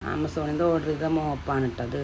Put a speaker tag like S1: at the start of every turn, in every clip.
S1: ആമസോണിൽ നിന്ന് ഓർഡർ ചെയ്ത മോപ്പാണ് ഇട്ടത്.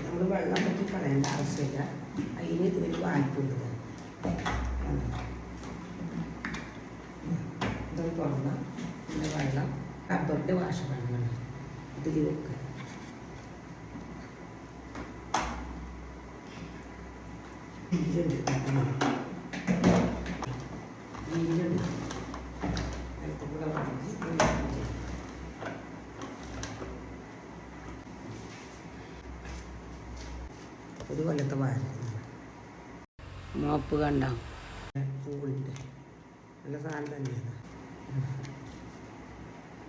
S1: നമ്മൾ വെള്ളം പറ്റി കളയേണ്ട ആവശ്യമില്ല. അതിന് ഇതൊരു വായ്പുണ്ട്. ഇതൊന്ന് തുറന്നാൽ പിന്നെ വെള്ളം റബ്ബറിൻ്റെ വാഷ വെള്ളം ഇതിൽ വെക്കുക. ഒരു കൊല്ലത്തെ വാരം മോപ്പ് കണ്ട പൂളിൻ്റെ നല്ല സാധനം തന്നെയാണ്.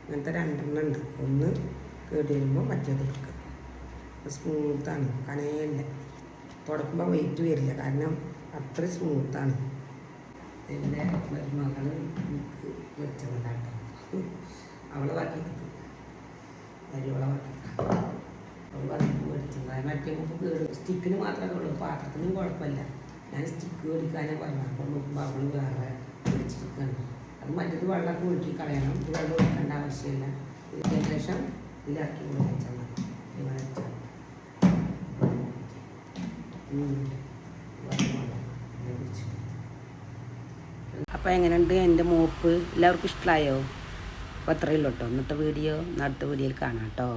S1: ഇങ്ങനത്തെ രണ്ടെണ്ണം ഉണ്ട്. ഒന്ന് കേട് വരുമ്പോൾ മറ്റേത് എടുക്കുക. സ്മൂത്താണ്, കനയല്ല. തുടക്കുമ്പോൾ വെയിറ്റ് വരില്ല, കാരണം അത്ര സ്മൂത്താണ്. എൻ്റെ മരുമകൾ എനിക്ക് വെച്ചതാട്ടോ. അവളെ വാക്കിയത് അരിവളെ വാക്കി അവൾ വന്നിട്ട് മേടിച്ചത്. മറ്റേ മുമ്പ് കേട് സ്റ്റിക്കിന് മാത്രമേ ഉള്ളൂ, പാത്രത്തിനും കുഴപ്പമില്ല. ഞാൻ സ്റ്റിക്ക് മേടിക്കാനേ പറഞ്ഞു. അപ്പോൾ നോക്കുമ്പോൾ അവൾ വേറെ മേടിച്ചിരിക്കുകയാണ്. അത് മറ്റേത് വെള്ളമൊക്കെ ഒഴുക്കി കളയണം. ഇത് വെള്ളം ഒഴിക്കേണ്ട ആവശ്യമില്ല. ഇതിന് ശേഷം ഇതിലാക്കി കൂടെ വെച്ചാൽ മതി. ഇവിടെ വെച്ചാൽ അപ്പോൾ എങ്ങനെയുണ്ട് എൻ്റെ മോപ്പ്? എല്ലാവർക്കും ഇഷ്ടമായോ? അപ്പോൾ അത്രയേ ഉള്ളൂ കേട്ടോ ഇന്നത്തെ വീഡിയോ. അടുത്ത വീഡിയോയിൽ കാണാം കേട്ടോ.